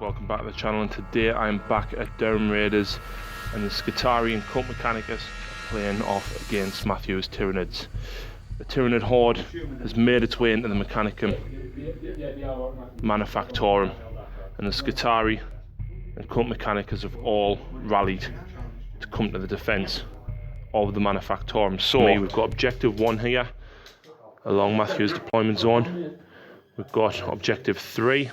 welcome back to the channel, and today I am back at Durham Raiders and the Skitarii and Cult Mechanicus playing off against Matthew's Tyranids. The Tyranid horde has made its way into the Mechanicum Manufactorum, and the Skitarii and Cult Mechanicus have all rallied to come to the defence of the Manufactorum. So we've got objective 1 here along Matthew's deployment zone. We've got objective 3,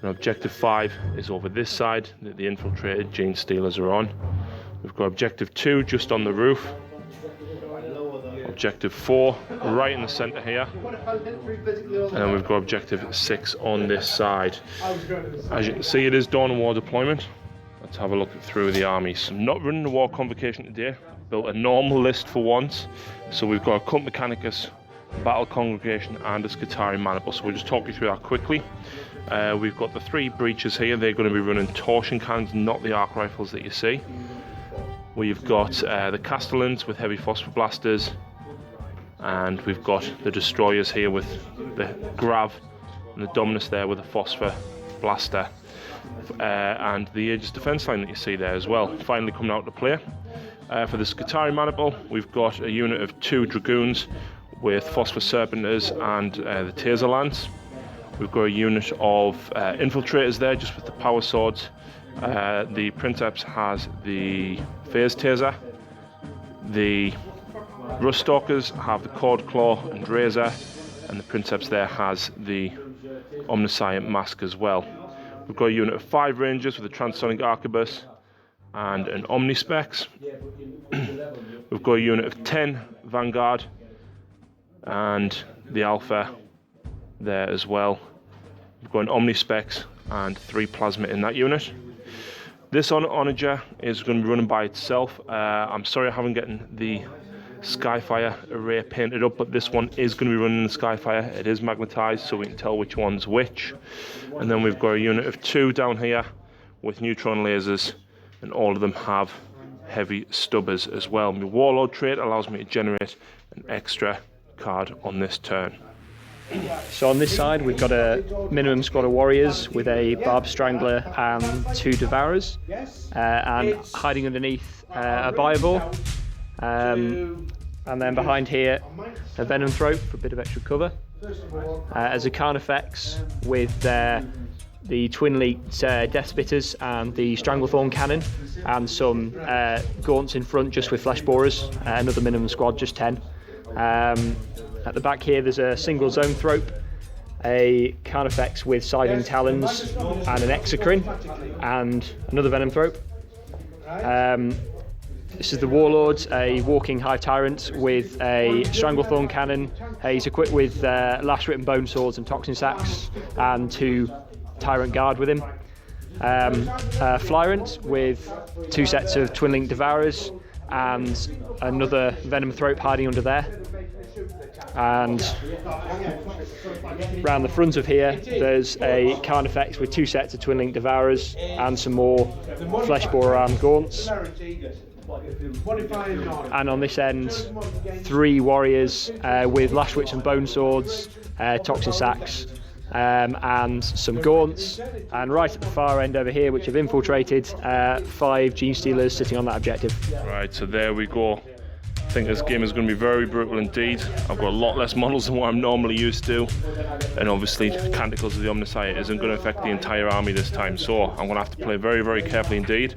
and objective 5 is over this side that the infiltrated Gene Stealers are on. We've got objective 2 just on the roof. Objective 4 right in the centre here. And then we've got objective 6 on this side. As you can see, it is Dawn of War deployment. Let's have a look through the armies. I'm not running a war convocation today. Built a normal list for once. So we've got a Cult Mechanicus Battle Congregation and a Skitarii Maniple. So we'll just talk you through that quickly. We've got the 3 breaches here. They're going to be running torsion cannons, not the arc rifles that you see. We've got the Castellans with heavy phosphor blasters, and we've got the destroyers here with the Grav and the Dominus there with a phosphor blaster, and the Aegis defence line that you see there as well, finally coming out to play. For the Skitarii Maniple, we've got a unit of 2 Dragoons with Phosphor Serpenters and the Taser Lance. We've got a unit of infiltrators there just with the power swords. The Princeps has the Phase Taser. The Rust Stalkers have the Cord Claw and Razor, and the Princeps there has the Omniscient Mask as well. We've got a unit of 5 Rangers with a Transonic Arquebus and an Omnispecs. We've got a unit of 10 Vanguard and the Alpha there as well. We've got an Omnispecs and 3 Plasma in that unit. This Onager is going to be running by itself. I'm sorry I haven't gotten the Skyfire array painted up, but this one is going to be running the Skyfire. It is magnetised, so we can tell which one's which. And then we've got a unit of 2 down here with neutron lasers, and all of them have heavy stubbers as well. My Warlord trait allows me to generate an extra card on this turn. So on this side we've got a minimum squad of warriors with a Barb Strangler and 2 Devourers, and hiding underneath a Bioball, and then behind here a Venom Throat for a bit of extra cover, as a Carnifex with the Twin Leaked Death Spitters and the Stranglethorn Cannon, and some Gaunts in front just with Flesh Borers, another minimum squad, just 10. At the back here there's a single Zoanthrope, a Carnifex with Siding Talons and an Exocrine, and another Venom Thrope. This is the Warlords, a Walking Hive Tyrant with a Stranglethorn Cannon. He's equipped with Lash Written Bone Swords and Toxin Sacks, and 2 Tyrant Guard with him. Flyrant with 2 sets of Twin Linked Devourers and another Venom Thrope hiding under there. And round the front of here there's a Carnifex with 2 sets of Twin Linked Devourers and some more Flesh Borer armed Gaunts. And on this end 3 warriors with Lash Wits and Bone Swords, Toxin Sacks, and some Gaunts. And right at the far end over here, which have infiltrated, 5 Gene Stealers sitting on that objective. Right, so there we go. I think this game is going to be very brutal indeed. I've got a lot less models than what I'm normally used to, and obviously Canticles of the Omniscient isn't going to affect the entire army this time, so I'm going to have to play very, very carefully indeed.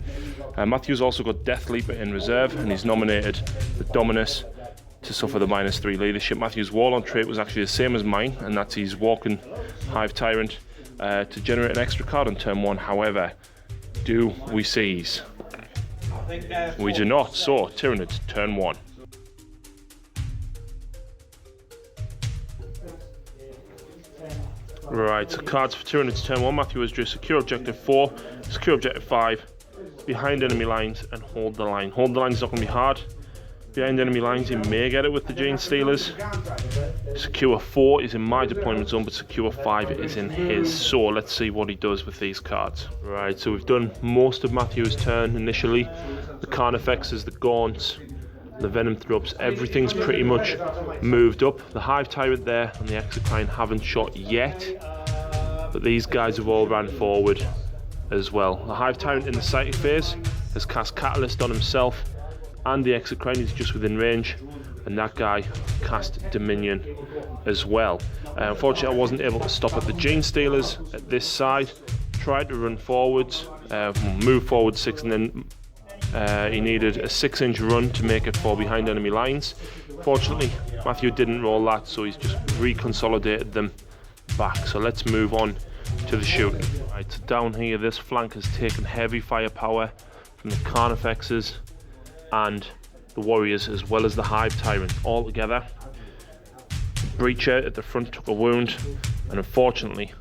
Matthew's also got Death Leaper in reserve, and he's nominated the Dominus to suffer the -3 leadership. Matthew's Warlord trait was actually the same as mine, and that's his Walking Hive Tyrant to generate an extra card on turn 1. However, do we seize? We do not, so Tyranids, turn 1. Right, so cards for Tyranids turn 1. Matthew has drew secure objective 4, secure objective 5, behind enemy lines, and hold the line. Hold the line is not going to be hard. Behind enemy lines, he may get it with the Gene Stealers. Secure 4 is in my deployment zone, but secure 5 is in his. So let's see what he does with these cards. Right, so we've done most of Matthew's turn initially. The Carnifexes, the Gaunts, the Venom Throps, everything's pretty much moved up. The Hive Tyrant there and the Exocrine haven't shot yet. but these guys have all ran forward as well. The Hive Tyrant in the psychic phase has cast Catalyst on himself and the Exocrine is just within range, and that guy cast Dominion as well. Unfortunately I wasn't able to stop at the Gene Stealers at this side. Tried to run forwards, move forward 6, and then he needed a 6-inch run to make it fall behind enemy lines. Fortunately Matthew didn't roll that, so he's just reconsolidated them back. So let's move on to the shooting. Right, so down here this flank has taken heavy firepower from the Carnifexes and the Warriors, as well as the Hive Tyrant all together. The Breacher at the front took a wound, and unfortunately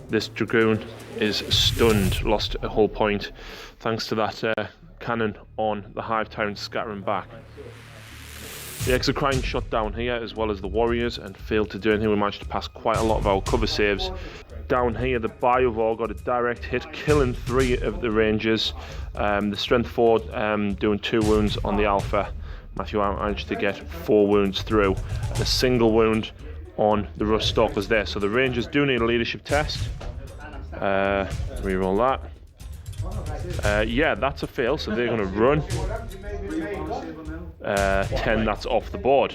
this Dragoon is stunned, lost a whole point thanks to that cannon on the Hive Tyrant scattering back. The Exocrine shot down here as well as the Warriors and failed to do anything. We managed to pass quite a lot of our cover saves. Down here the Biovore got a direct hit, killing 3 of the Rangers. The Strength 4 doing 2 wounds on the Alpha. Matthew managed to get 4 wounds through, and a single wound on the Rust Stalkers there. So the Rangers do need a leadership test. Reroll that. Yeah, that's a fail, so they're going to run. 10, that's off the board.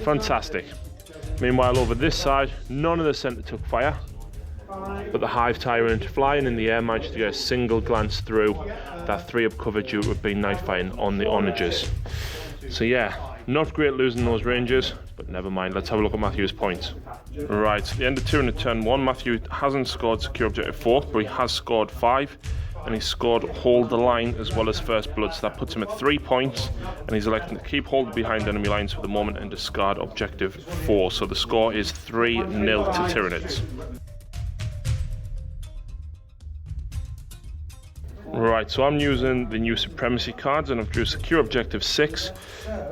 Fantastic. Meanwhile, over this side, none of the centre took fire, but the Hive Tyrant, flying in the air, managed to get a single glance through that 3-up cover due to it being knife fighting on the Onagers. So yeah, not great losing those Rangers, but never mind. Let's have a look at Matthew's points. Right, at the end of turn of turn 1, Matthew hasn't scored secure objective 4, but he has scored 5. And he scored Hold the Line as well as First Blood, so that puts him at 3 points, and he's electing to keep hold behind enemy lines for the moment and discard objective 4. So the score is 3-0 to Tyranids. Right, so I'm using the new Supremacy cards and I've drew secure objective 6.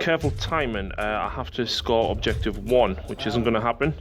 Careful timing, I have to score objective 1, which isn't going to happen.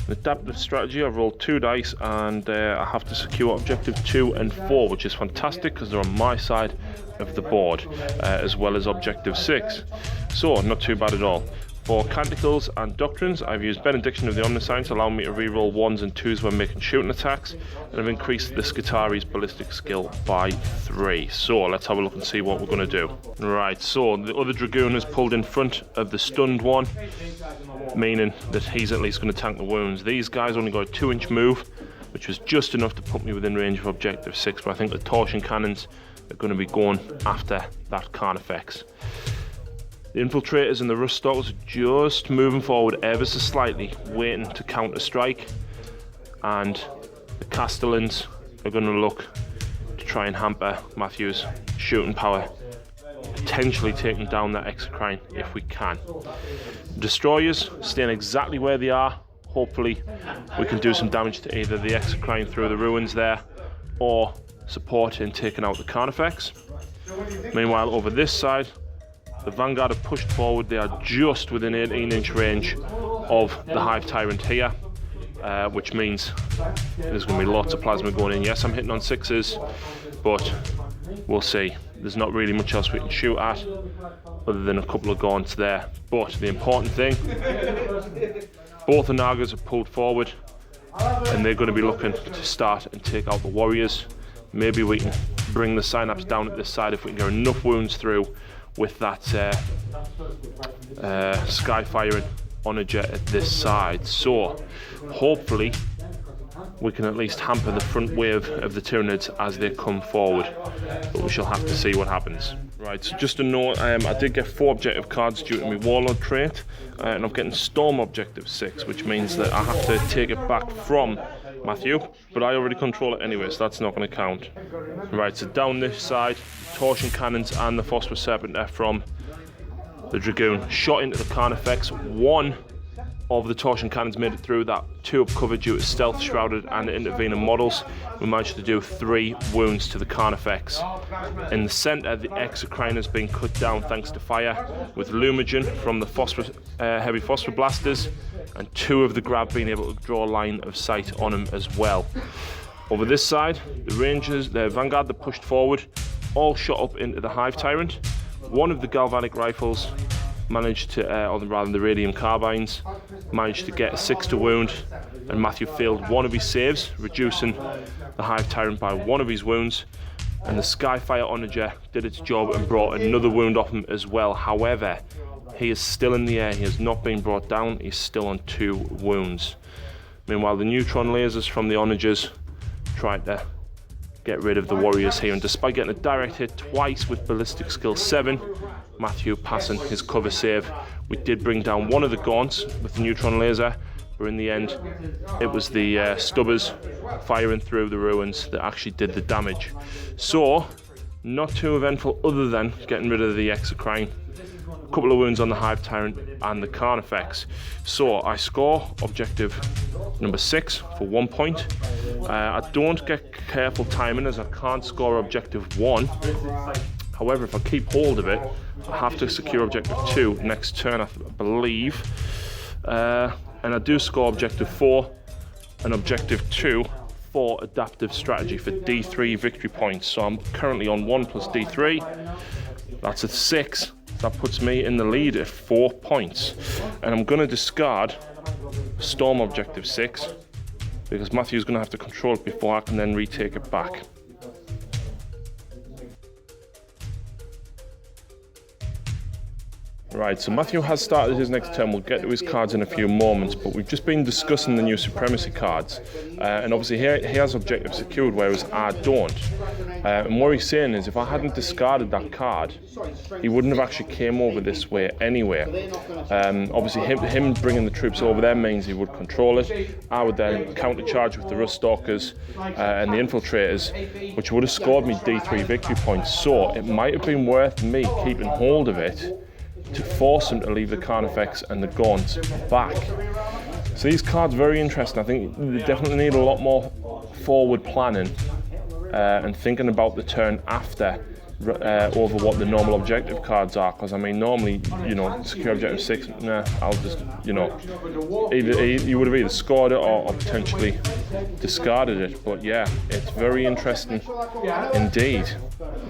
The adaptive strategy, I've rolled 2 dice and I have to secure objective 2 and 4, which is fantastic because they're on my side of the board, as well as objective 6. So, not too bad at all. For Canticles and Doctrines, I've used Benediction of the Omniscience, allowing me to reroll 1s and 2s when making shooting attacks, and I've increased the Skitari's ballistic skill by 3. So, let's have a look and see what we're going to do. Right, so the other Dragoon has pulled in front of the stunned one, meaning that he's at least going to tank the wounds. These guys only got a 2-inch move, which was just enough to put me within range of objective 6, but I think the Torsion Cannons are going to be going after that Carnifex. The Infiltrators and the Rust Stalkers are just moving forward ever so slightly, waiting to counter strike, and the Castellans are going to look to try and hamper Matthew's shooting power, potentially taking down that Exocrine if we can. The Destroyers staying exactly where they are. Hopefully we can do some damage to either the Exocrine through the ruins there, or support in taking out the Carnifex. Meanwhile, over this side, the Vanguard have pushed forward. They are just within 18-inch range of the Hive Tyrant here, which means there's going to be lots of plasma going in. Yes, I'm hitting on 6s, but we'll see. There's not really much else we can shoot at other than a couple of gaunts there. But the important thing, both the Nagas have pulled forward, and they're going to be looking to start and take out the Warriors. Maybe we can bring the Synapse down at this side if we can get enough wounds through with that Skyfiring Onager at this side. So hopefully we can at least hamper the front wave of the Tyranids as they come forward, but we shall have to see what happens. Right, so just a note, I did get 4 objective cards due to my Warlord trait, and I'm getting Storm objective 6, which means that I have to take it back from Matthew, but I already control it anyway, so that's not going to count. Right, so down this side, Torsion Cannons and the Phosphorus Serpent are from the Dragoon. Shot into the Carnifex. 1 of the Torsion Cannons made it through that 2-up cover due to stealth, shrouded and intervening models. We managed to do 3 wounds to the Carnifex. In the centre, the Exocrine has been cut down thanks to fire, with Lumigen from the heavy phosphor blasters, and 2 of the Grab being able to draw a line of sight on him as well. Over this side, the Rangers, the Vanguard that pushed forward, all shot up into the Hive Tyrant. 1 of the galvanic rifles managed to, or rather the radium carbines, managed to get a 6 to wound, and Matthew failed one of his saves, reducing the Hive Tyrant by 1 of his wounds, and the Skyfire Onager did its job and brought another wound off him as well. However, he is still in the air, he has not been brought down, he's still on 2 wounds. Meanwhile, the neutron lasers from the Onagers tried to get rid of the Warriors here, and despite getting a direct hit twice with ballistic skill 7, Matthew passing his cover save, we did bring down one of the Gaunts with the neutron laser, but in the end it was the Stubbers firing through the ruins that actually did the damage. So not too eventful other than getting rid of the Exocrine, a couple of wounds on the Hive Tyrant and the Carnifex. So I score objective number 6 for 1 point. I don't get careful timing as I can't score objective 1. However, if I keep hold of it, I have to secure objective 2 next turn, I believe. And I do score objective 4 and objective 2 for adaptive strategy for D3 victory points. So I'm currently on 1 plus D3. That's at 6. That puts me in the lead at 4 points. And I'm going to discard Storm objective 6 because Matthew's going to have to control it before I can then retake it back. Right, so Matthew has started his next turn. We'll get to his cards in a few moments, but we've just been discussing the new Supremacy cards. And obviously he has objective secured, whereas I don't. And what he's saying is if I hadn't discarded that card, he wouldn't have actually came over this way anyway. Obviously him bringing the troops over there means he would control it. I would then countercharge with the Rust Stalkers and the Infiltrators, which would have scored me D3 victory points. So it might have been worth me keeping hold of it to force him to leave the Carnifex and the Gaunt back. So these cards are very interesting. I think they definitely need a lot more forward planning and thinking about the turn after over what the normal objective cards are, because I mean normally, you know, secure objective 6, nah, I'll just, you know, either you would have either scored it or potentially discarded it. But yeah, it's very interesting indeed.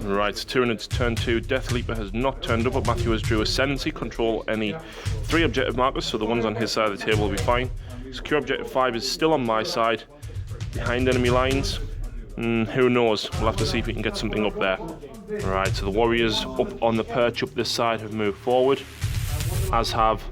Right, Tyranids turn 2. Death Leaper has not turned up, but Matthew has drew Ascendancy, control any 3 objective markers, so the ones on his side of the table will be fine. Secure objective 5 is still on my side, behind enemy lines. Who knows, we'll have to see if we can get something up there. Right, so the Warriors up on the perch up this side have moved forward, as have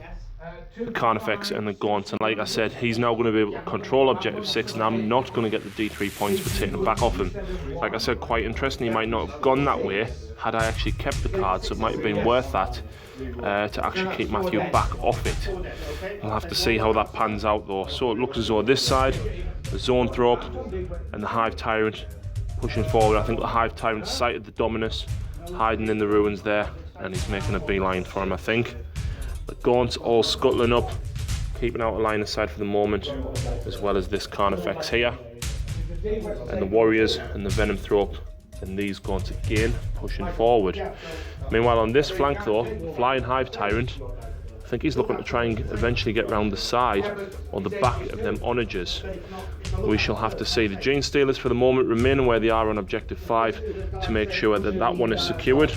the Carnifex and the Gaunt, and like I said, he's now going to be able to control objective 6, and I'm not going to get the D3 points for taking it back off him. Like I said, quite interesting, he might not have gone that way had I actually kept the card, so it might have been worth that to actually keep Matthew back off it. We'll have to see how that pans out though. So it looks as though this side, the Zone Thrope and the Hive Tyrant pushing forward. I think the Hive Tyrant sighted the Dominus hiding in the ruins there, and he's making a beeline for him, I think. The Gaunt's all scuttling up, keeping out of line of sight for the moment, as well as this Carnifex here. And the Warriors and the Venom Thrope and these Gaunts again pushing forward. Meanwhile on this flank though, Flying Hive Tyrant, I think he's looking to try and eventually get round the side or the back of them Onagers. We shall have to see. The Gene Stealers for the moment remain where they are on objective 5 to make sure that that one is secured.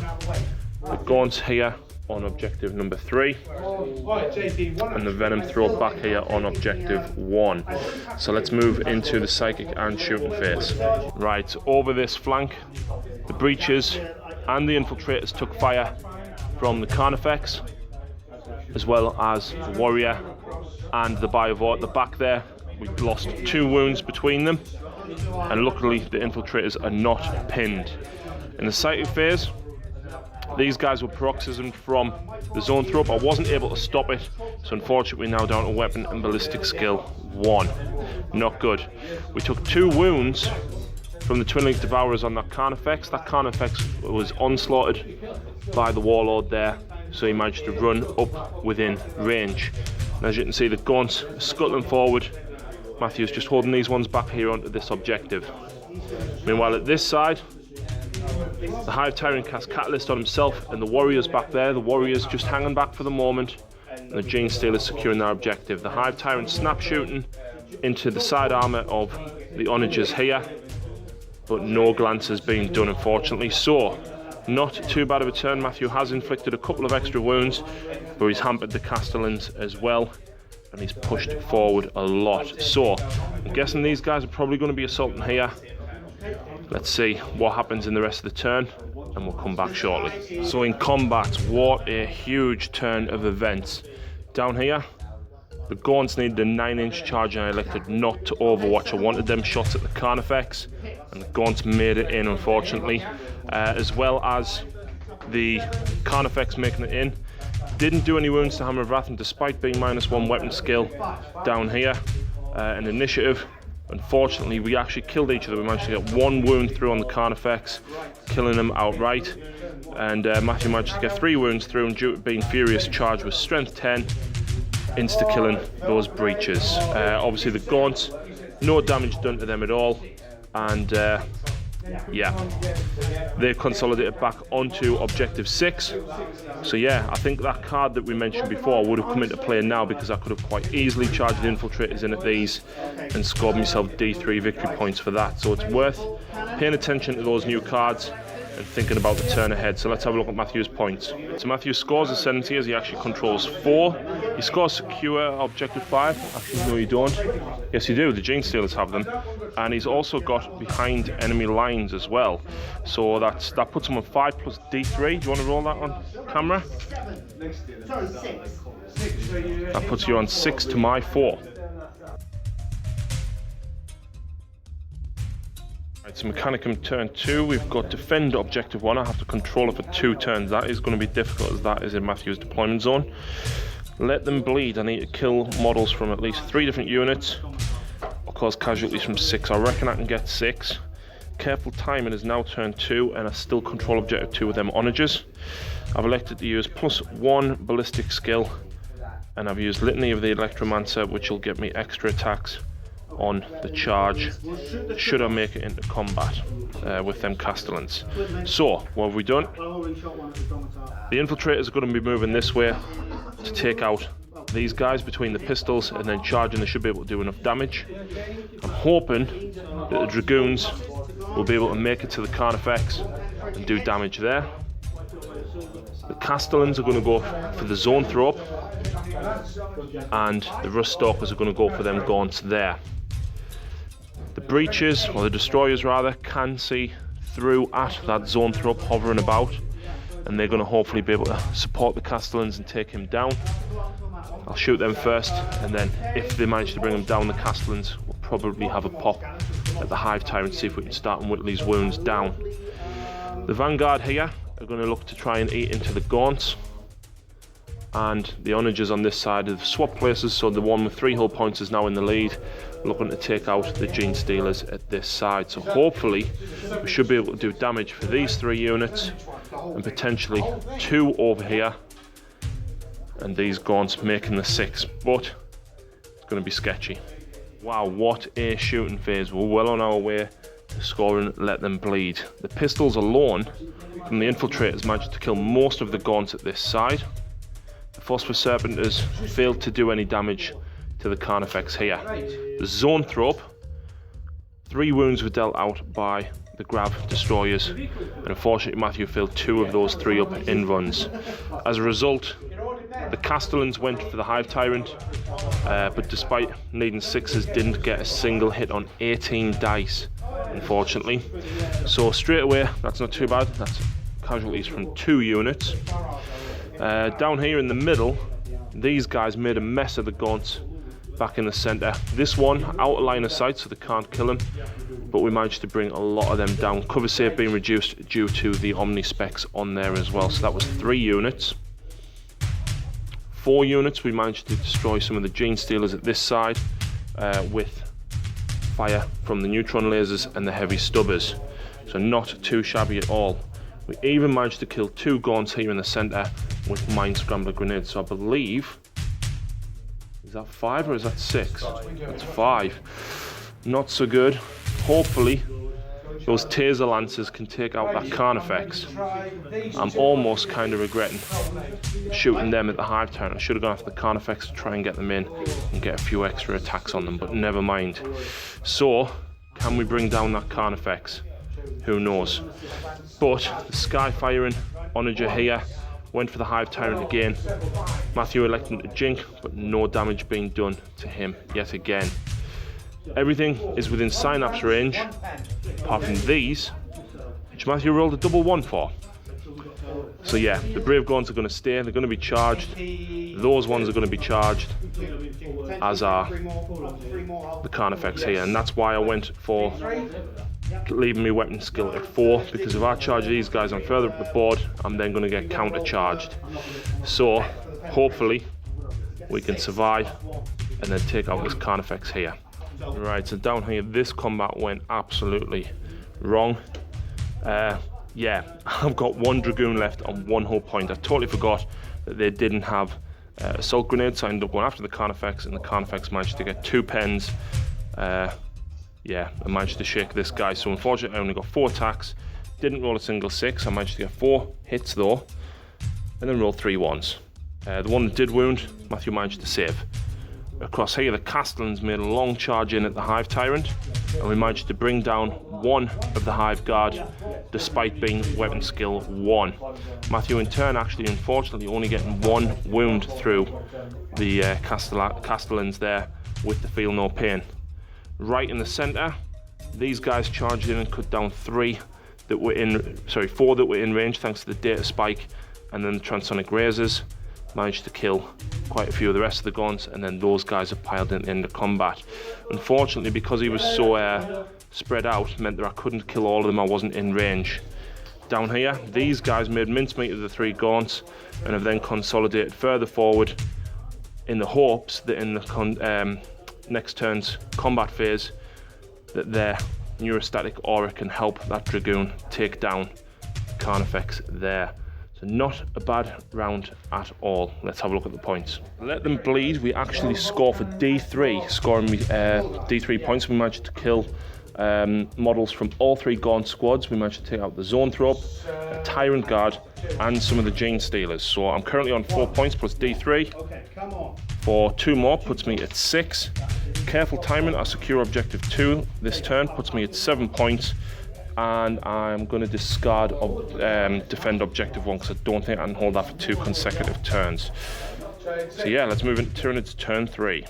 The Gaunts here on objective number 3 and the Venom Throw back here on objective 1. So let's move into the Psychic and Shooting phase. Right, over this flank, the Breaches and the Infiltrators took fire from the Carnifex, as well as the Warrior and the Biovore at the back there. We've lost 2 wounds between them, and luckily the Infiltrators are not pinned. In the Psychic phase, these guys were paroxysm from the Zone Thrope. I wasn't able to stop it, so unfortunately now down to Weapon and Ballistic Skill 1. Not good. We took 2 wounds from the Twin Link Devourers on that Carnifex. That Carnifex was onslaughted by the Warlord there, so he managed to run up within range. And as you can see, the Gaunts are scuttling forward. Matthew's just holding these ones back here onto this objective. Meanwhile at this side, the Hive Tyrant cast Catalyst on himself, and the Warriors back there. The Warriors just hanging back for the moment, and the Gene Stealers securing their objective. The Hive Tyrant snap shooting into the side armour of the Onagers here, but no glance has been done unfortunately. So Not too bad of a turn. Matthew has inflicted a couple of extra wounds, but he's hampered the Castellans as well, and he's pushed forward a lot. So I'm guessing these guys are probably going to be assaulting here. Let's see what happens in the rest of the turn, and we'll come back shortly. So in combat, what a huge turn of events. Down here, the Gaunts needed a 9-inch charge, and I elected not to overwatch. I wanted them shots at the Carnifex, and the Gaunts made it in, unfortunately. As well as the Carnifex making it in. Didn't do any wounds to Hammer of Wrath, and despite being -1 weapon skill down here, an initiative, unfortunately we actually killed each other. We managed to get 1 wound through on the Carnifex, killing him outright, and Matthew managed to get 3 wounds through, and due to being furious, charged with strength 10, insta-killing those breaches. Obviously the Gaunts, no damage done to them at all, and yeah, they consolidated back onto objective 6. So yeah, I think that card that we mentioned before would have come into play now, because I could have quite easily charged the infiltrators in at these and scored myself D3 victory points for that. So it's worth paying attention to those new cards and thinking about the turn ahead. So let's have a look at Matthew's points. So Matthew scores ascendancy as he actually controls 4. He scores secure objective 5. Actually, no, you don't. Yes, you do. The Gene Stealers have them, and he's also got behind enemy lines as well. So that puts him on 5 plus D3. Do you want to roll that on camera? That puts you on 6 to my 4. So Mechanicum turn 2, we've got defend objective 1. I have to control it for 2 turns. That is going to be difficult, as that is in Matthew's deployment zone. Let them bleed. I need to kill models from at least 3 different units, or cause casualties from 6. I reckon I can get 6. Careful timing is now turn 2, and I still control objective 2 with them onagers. I've elected to use +1 ballistic skill, and I've used Litany of the Electromancer, which will get me extra attacks on the charge should I make it into combat with them Castellans. So what have we done? The infiltrators are going to be moving this way to take out these guys between the pistols, and then charging they should be able to do enough damage. I'm hoping that the Dragoons will be able to make it to the Carnifex and do damage there. The Castellans are going to go for the Zoanthrope, and the Rust Stalkers are going to go for them Gaunts there. The breaches, or the destroyers rather, can see through at that Zoanthrope hovering about, and they're going to hopefully be able to support the Castellans and take him down. I'll shoot them first, and then if they manage to bring him down, the Castellans will probably have a pop at the Hive Tyrant, see if we can start and whittle these wounds down. The Vanguard here are going to look to try and eat into the Gaunts, and the onagers on this side have swapped places, so the one with 3 hull points is now in the lead, looking to take out the Gene Stealers at this side. So hopefully we should be able to do damage for these 3 units, and potentially 2 over here, and these Gaunts making the 6, but it's going to be sketchy. Wow, what a shooting phase. We're well on our way to scoring Let Them Bleed. The pistols alone from the infiltrators managed to kill most of the Gaunts at this side. The Phosphor Serpenters failed to do any damage to the Carnifex here. The Zoanthrope, 3 wounds were dealt out by the Grav Destroyers, and unfortunately Matthew failed 2 of those 3 up in runs. As a result, the Castellans went for the Hive Tyrant, but despite needing 6s, didn't get a single hit on 18 dice, unfortunately. So straight away, that's not too bad. That's casualties from 2 units. Down here in the middle, these guys made a mess of the Gaunts back in the centre. This one out of line of sight, so they can't kill him, but we managed to bring a lot of them down. Cover save being reduced due to the Omni specs on there as well. So that was 3 units. 4 units, we managed to destroy some of the Gene Stealers at this side with fire from the neutron lasers and the heavy stubbers. So not too shabby at all. We even managed to kill 2 Gaunts here in the centre with Mine Scrambler grenades. So I believe, is that 5 or is that 6? That's 5. Not so good. Hopefully those Taser Lancers can take out that Carnifex. I'm almost kind of regretting shooting them at the Hive Tyrant. I should have gone after the Carnifex to try and get them in and get a few extra attacks on them, but never mind. So, can we bring down that Carnifex? who knows. But the sky firing onager here went for the Hive Tyrant again. Matthew electing to jink, but no damage being done to him yet again. Everything is within synapse range, apart from these, which Matthew rolled a double 1 for. So yeah, the Brave Gaunts are going to stay, they're going to be charged. Those ones are going to be charged, as are the Carnifex here, and that's why I went for leaving my weapon skill at 4, because if I charge these guys on further up the board, I'm then going to get counter charged. So hopefully we can survive and then take out this Carnifex here. Right, so down here this combat went absolutely wrong. Yeah, I've got 1 Dragoon left on 1 whole point. I totally forgot that they didn't have assault grenades, so I ended up going after the Carnifex, and the Carnifex managed to get 2 pens. Yeah, I managed to shake this guy, so unfortunately I only got 4 attacks, didn't roll a single 6. I managed to get 4 hits though, and then roll 3 1s. The one that did wound, Matthew managed to save. Across here, the Castellans made a long charge in at the Hive Tyrant, and we managed to bring down 1 of the Hive Guard, despite being weapon skill 1. Matthew in turn actually, unfortunately, only getting 1 wound through the Castellans there with the Feel No Pain. Right in the centre, these guys charged in and cut down 4 that were in range thanks to the data spike, and then the Transonic Razors managed to kill quite a few of the rest of the Gaunts, and then those guys have piled in the end of combat. Unfortunately, because he was so spread out, meant that I couldn't kill all of them, I wasn't in range. Down here, these guys made mincemeat of the 3 Gaunts and have then consolidated further forward in the hopes that in the next turn's combat phase that their neurostatic aura can help that Dragoon take down Carnifex there. So not a bad round at all. Let's have a look at the points. Let them bleed. We actually score for D3, scoring D3 points. We managed to kill models from all 3 Gaunt squads. We managed to take out the Zoanthrope, a Tyrant Guard, and some of the Gene Stealers. So I'm currently on 4 points plus D3. For 2 more puts me at 6. Careful Timing, I secure objective 2 this turn, puts me at 7 points. And I'm going to discard defend objective 1 because I don't think I can hold that for 2 consecutive turns. So yeah, let's move into Tyranids turn 3.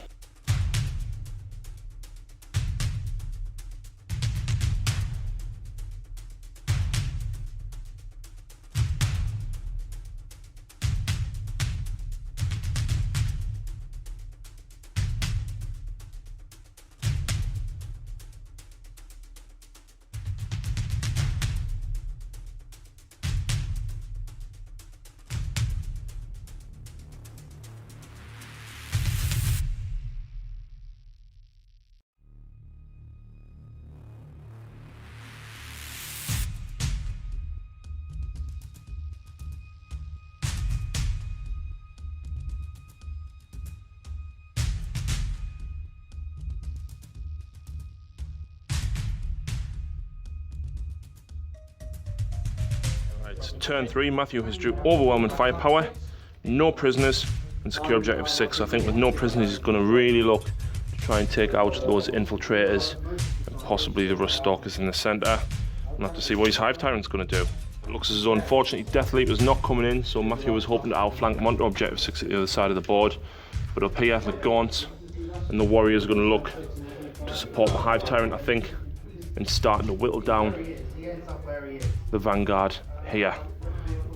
Turn 3, Matthew has drew overwhelming firepower, no prisoners, and secure objective 6. So I think with no prisoners, he's going to really look to try and take out those infiltrators and possibly the Rust Stalkers in the centre. We'll have to see what his Hive Tyrant's going to do. It looks as though, unfortunately, Death Leap is not coming in, so Matthew was hoping to outflank him onto objective 6 at the other side of the board. But up here, the Gaunts and the Warriors are going to look to support the Hive Tyrant, I think, and starting to whittle down the Vanguard here.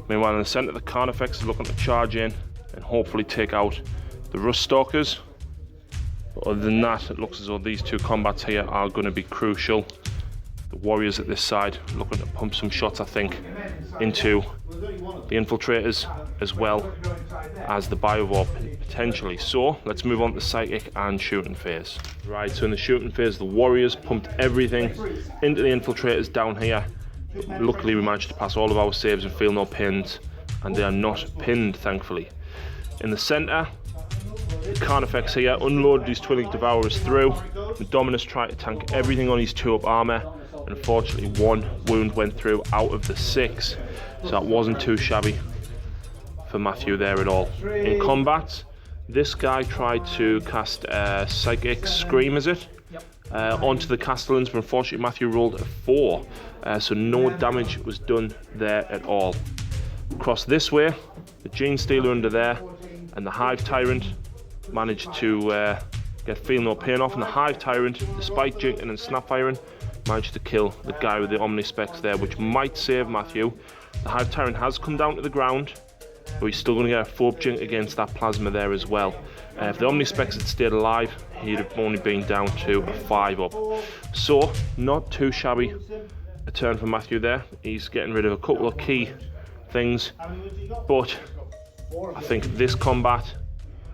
Meanwhile, in the centre, the Carnifex is looking to charge in and hopefully take out the Rust Stalkers. But other than that, it looks as though these 2 combats here are going to be crucial. The Warriors at this side looking to pump some shots, I think, into the infiltrators as well as the Biovore potentially. So let's move on to the Psychic and Shooting phase. Right, so in the Shooting phase, the Warriors pumped everything into the infiltrators down here. Luckily we managed to pass all of our saves and feel no pins, and they are not pinned, thankfully. In the centre, the Carnifex here unloaded his Twilling Devourers through. The Dominus tried to tank everything on his 2-up armour, and unfortunately 1 wound went through out of the 6, so that wasn't too shabby for Matthew there at all. In combat, this guy tried to cast Psychic Scream, is it? onto the Castellans, but unfortunately Matthew rolled a 4, so no damage was done there at all. Across this way, the Gene Stealer under there, and the Hive Tyrant managed to get Feel No Pain off, and the Hive Tyrant, despite jinking and snapfiring, managed to kill the guy with the Omnispecs there, which might save Matthew. The Hive Tyrant has come down to the ground, but he's still going to get a 4 jink against that plasma there as well. If the Omnispecs had stayed alive, he'd have only been down to a 5 up. So, not too shabby a turn for Matthew there. He's getting rid of a couple of key things, but I think this combat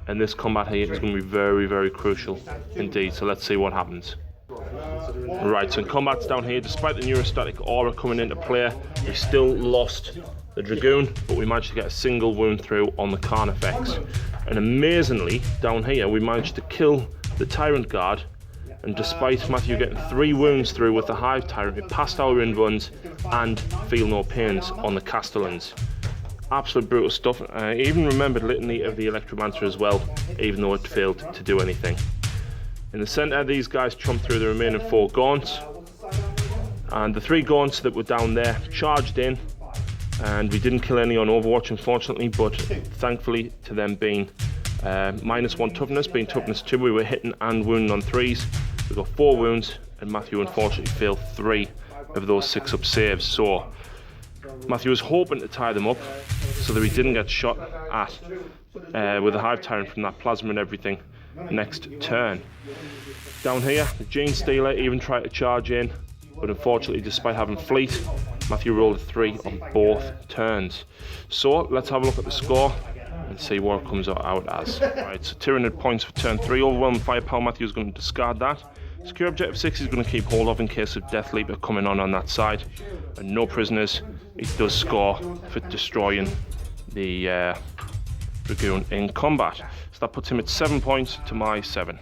and this combat here is going to be very, very crucial indeed. So let's see what happens. Right, so in combats down here, despite the neurostatic aura coming into play, we still lost the Dragoon, but we managed to get a single wound through on the Carnifex. And amazingly, down here, we managed to kill the Tyrant Guard, and despite Matthew getting 3 wounds through with the Hive Tyrant, it passed our invuns and Feel No Pains on the Castellans. Absolute brutal stuff. I even remembered Litany of the Electromancer as well, even though it failed to do anything. In the centre, these guys chomped through the remaining 4 gaunts, and the 3 gaunts that were down there charged in, and we didn't kill any on Overwatch unfortunately, but thankfully to them being -1 toughness, being toughness 2, we were hitting and wounding on 3s. We got 4 wounds, and Matthew unfortunately failed 3 of those 6-up saves. So Matthew was hoping to tie them up so that he didn't get shot at with the Hive Tyrant from that plasma and everything next turn. Down here, the Gene Stealer even tried to charge in, but unfortunately, despite having fleet, Matthew rolled a 3 on both turns. So let's have a look at the score and see what it comes out as. Right, so Tyranid points for turn 3. Overwhelming firepower, Matthew's going to discard that. Secure objective 6 he's going to keep hold of in case of Death Leaper coming on that side. And no prisoners. He does score for destroying the Dragoon in combat. So that puts him at 7 points to my 7.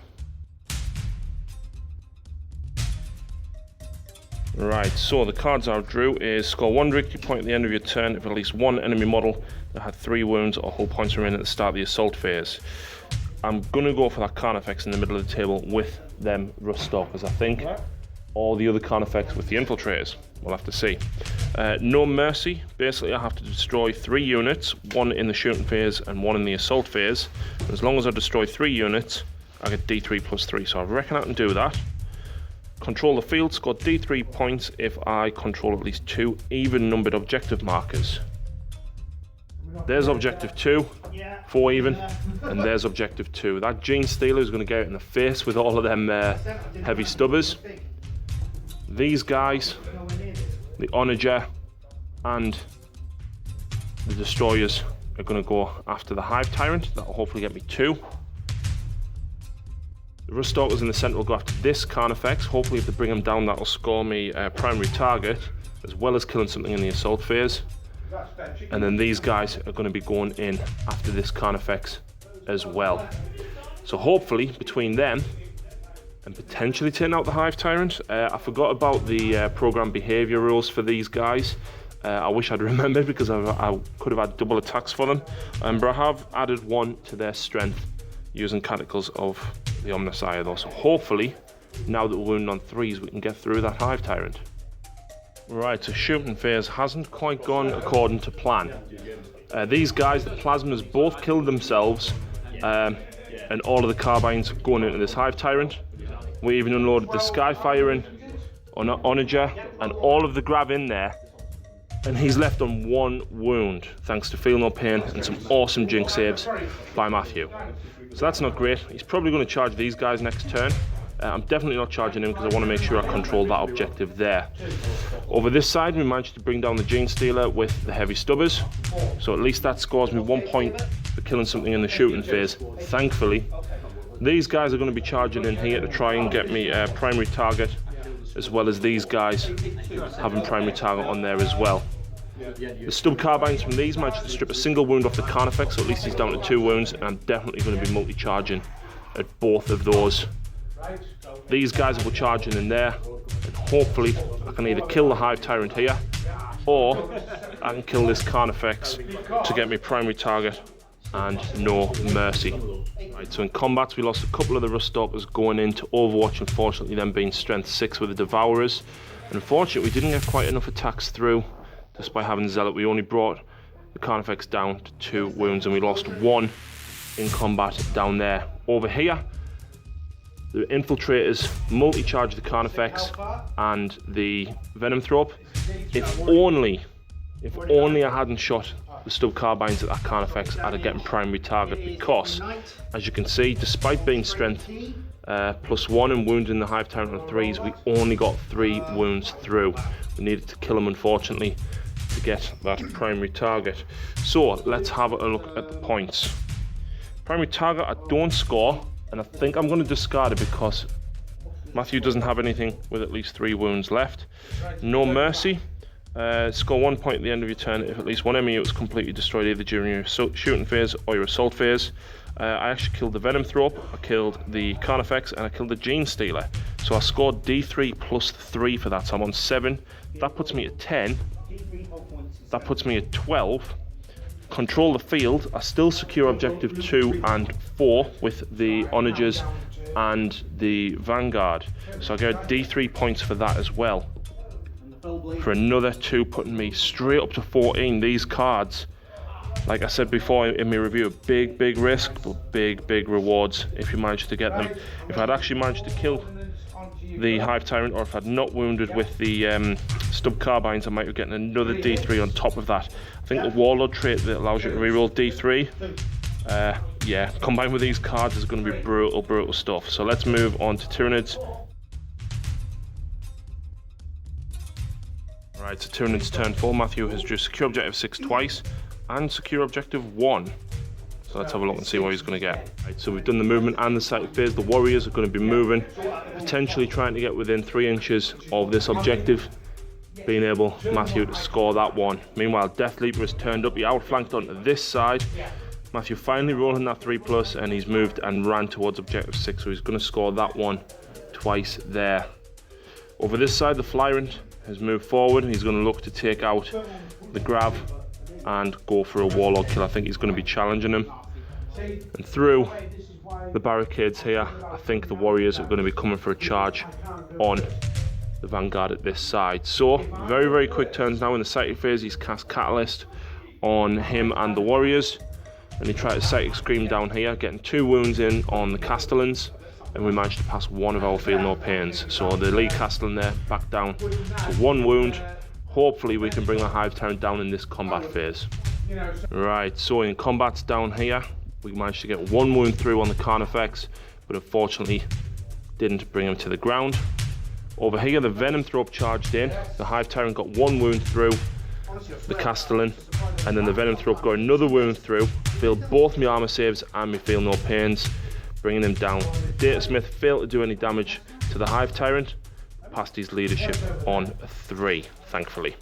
Right, so the cards I drew is score 1 victory point at the end of your turn if at least 1 enemy model that had 3 wounds or hull points remain at the start of the assault phase. I'm going to go for that Carnifex in the middle of the table with them Rust Stalkers, I think, or the other Carnifex with the Infiltrators. We'll have to see. No Mercy. Basically, I have to destroy 3 units, 1 in the shooting phase and 1 in the assault phase. And as long as I destroy 3 units, I get D3 plus 3. So I reckon I can do that. Control the field, score D3 points if I control at least 2 even numbered objective markers. There's objective 2, 4 even, and there's objective 2. That Gene Stealer is going to get it in the face with all of them heavy stubbers. These guys, the Onager and the Destroyers, are going to go after the Hive Tyrant. That'll hopefully get me 2. The Rust Stalkers in the centre will go after this Carnifex. Hopefully if they bring him down, that'll score me a primary target, as well as killing something in the assault phase. And then these guys are going to be going in after this Carnifex as well. So hopefully between them and potentially taking out the Hive Tyrant. I forgot about the program behaviour rules for these guys. I wish I'd remembered because I could have had double attacks for them. But I have added 1 to their strength using Cataclysm of the Omnissiah though. So hopefully, now that we're wounded on 3s, we can get through that Hive Tyrant. Right, so shooting phase hasn't quite gone according to plan. These guys, the Plasmas, both killed themselves, and all of the carbines going into this Hive Tyrant. We even unloaded the Skyfire on Onager and all of the Grav in there, and he's left on 1 wound thanks to Feel No Pain and some awesome Jinx saves by Matthew. So that's not great. He's probably going to charge these guys next turn. I'm definitely not charging him because I want to make sure I control that objective there. Over this side, we managed to bring down the Gene Stealer with the heavy stubbers. So at least that scores me 1 point for killing something in the shooting phase, thankfully. These guys are going to be charging in here to try and get me a primary target, as well as these guys having primary target on there as well. The stub carbines from these managed to strip a single wound off the Carnifex, so at least he's down to 2 wounds, and I'm definitely going to be multi-charging at both of those. These guys will be charging in there, and hopefully I can either kill the Hive Tyrant here, or I can kill this Carnifex to get me primary target and no mercy. Right, so in combats we lost a couple of the Ruststalkers going into Overwatch, unfortunately them being strength 6 with the Devourers. And unfortunately we didn't get quite enough attacks through, despite having Zealot. We only brought the Carnifex down to 2 wounds, and we lost 1 in combat down there. Over here, the Infiltrators multi-charge the Carnifex and the Venom Thrope. If only I hadn't shot the stub carbines at that Carnifex, I'd have gotten primary target, because, as you can see, despite being strength +1 and wounding the Hive Tyrant on 3s, we only got 3 wounds through. We needed to kill him, unfortunately, to get that primary target. So let's have a look at the points. Primary target I don't score, and I think I'm going to discard it because Matthew doesn't have anything with at least 3 wounds left. No mercy. Score 1 point at the end of your turn if at least one enemy was completely destroyed, either during your shooting phase or your assault phase. I actually killed the Venom Thrope, I killed the Carnifex, and I killed the Gene Stealer. So I scored D3 plus 3 for that, so I'm on 7. That puts me at 10. That puts me at 12. Control the field. I still secure objective 2 and 4 with the Onagers and the Vanguard. So I get D3 points for that as well. For another 2, putting me straight up to 14. These cards, like I said before in my review, big risk, but big rewards if you manage to get them. If I'd actually managed to kill the Hive Tyrant, or if I'd not wounded with the stub carbines, I might be getting another D3 on top of that. I think the Warlord trait that allows you to reroll D3, yeah, combined with these cards is going to be brutal stuff. So let's move on to Tyranids. Right, so Tyranids turn 4. Matthew has just secure objective 6 twice and secure objective 1. So let's have a look and see what he's going to get. Right, so we've done the movement and the sight phase. The Warriors are going to be moving, potentially trying to get within 3 inches of this objective, being able, Matthew, to score that one. Meanwhile, Death Leaper has turned up. He outflanked onto this side. Matthew finally rolling that 3+, and he's moved and ran towards objective 6, so he's going to score that one twice there. Over this side, the Flyrant has moved forward, and he's going to look to take out the Grav and go for a Warlord kill. I think he's going to be challenging him. And through the barricades here, I think the Warriors are going to be coming for a charge on the Vanguard at this side. So, very quick turns now in the Psychic phase. He's cast Catalyst on him and the Warriors. And he tried to Psychic Scream down here, getting 2 wounds in on the Castellans. And we managed to pass 1 of our Feel No Pains. So the lead Castellan there, back down to 1 wound. Hopefully we can bring the Hive Tyrant down in this combat phase. Right, so in combats down here, we managed to get 1 wound through on the Carnifex, but unfortunately didn't bring him to the ground. Over here, the Venom Thrope charged in. The Hive Tyrant got 1 wound through the Castellan, and then the Venom Thrope got another wound through. Failed both my armor saves and my Feel No Pains, bringing him down. Data Smith failed to do any damage to the Hive Tyrant, passed his leadership on 3, thankfully.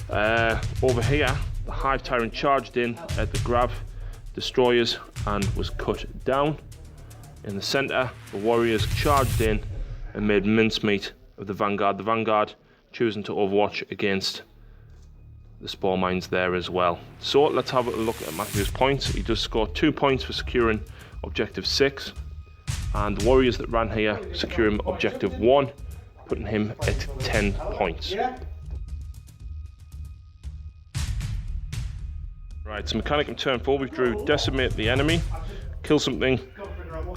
Over here, the Hive Tyrant charged in at the Grav Destroyers and was cut down. In the centre, the Warriors charged in and made mincemeat of the Vanguard. The Vanguard choosing to overwatch against the Spore Mines there as well. So let's have a look at Matthew's points. He does score 2 points for securing objective 6, and the Warriors that ran here securing objective 1, putting him at 10 points. Right, so Mechanic in turn 4, we drew Decimate the enemy, kill something,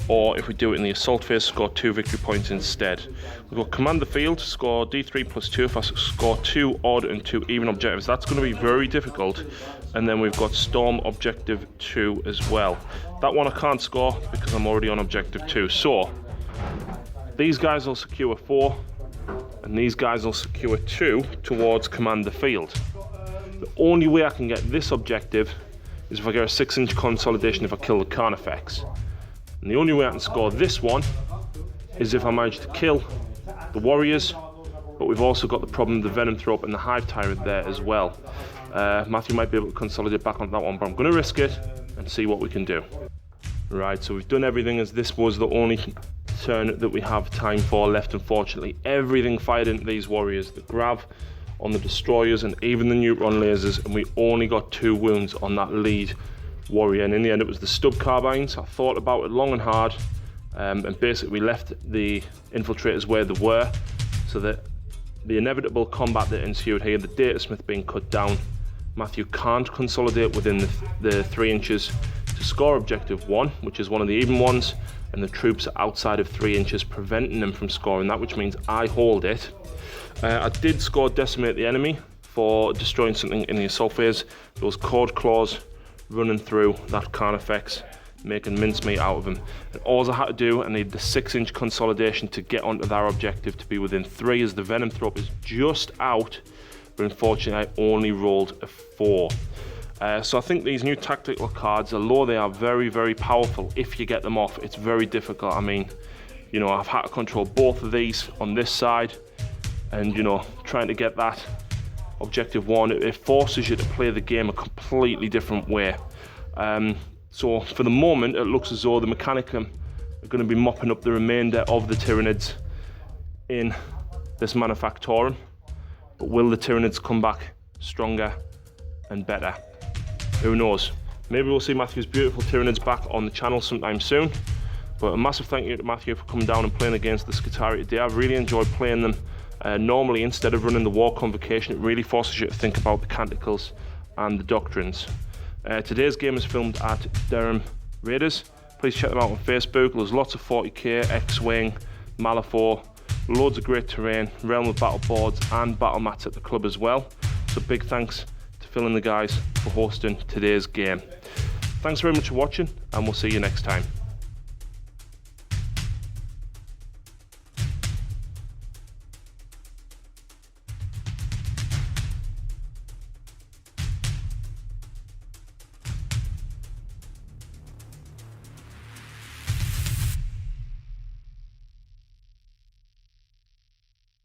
or if we do it in the assault phase, score 2 victory points instead. We've got Command the Field, score D3 plus 2 if I score 2 odd and 2 even objectives. That's going to be very difficult. And then we've got Storm objective 2 as well. That one I can't score because I'm already on objective 2. So these guys will secure 4, and these guys will secure 2 towards Command the Field. The only way I can get this objective is if I get a 6-inch consolidation if I kill the Carnifex. And the only way I can score this one is if I manage to kill the Warriors, but we've also got the problem of the Venom Thrope and the Hive Tyrant there as well. Matthew might be able to consolidate back on that one, but I'm going to risk it and see what we can do. Right, so we've done everything, as this was the only turn that we have time for left, unfortunately. Everything fired into these Warriors, the Grav on the Destroyers and even the Neutron lasers, and we only got 2 wounds on that lead warrior, and in the end it was the stub carbines. I thought about it long and hard, and basically we left the infiltrators where they were, so that the inevitable combat that ensued here, the datasmith being cut down, Matthew can't consolidate within the 3 inches to score objective 1, which is one of the even ones, and the troops are outside of 3 inches, preventing them from scoring that, which means I hold it. I did score decimate the enemy for destroying something in the assault phase. Those cord claws running through that Carnifex, making mincemeat out of him. And all I had to do, I need the 6-inch consolidation to get onto their objective to be within 3, as the Venom Thrope is just out, but unfortunately I only rolled a 4. So I think these new tactical cards, although they are very, very powerful, if you get them off, it's very difficult. I mean, you know, I've had to control both of these on this side, and, you know, trying to get that objective 1, it forces you to play the game a completely different way. So for the moment, it looks as though the Mechanicum are going to be mopping up the remainder of the Tyranids in this Manufactorum. But will the Tyranids come back stronger and better? Who knows? Maybe we'll see Matthew's beautiful Tyranids back on the channel sometime soon. But a massive thank you to Matthew for coming down and playing against the Skitarii today. I've really enjoyed playing them. Normally, instead of running the War Convocation, it really forces you to think about the Canticles and the Doctrines. Today's game is filmed at Durham Raiders. Please check them out on Facebook. There's lots of 40k, X-Wing, Malifaux, loads of great terrain, Realm of Battle boards and battle mats at the club as well. So big thanks to Phil and the guys for hosting today's game. Thanks very much for watching, and we'll see you next time.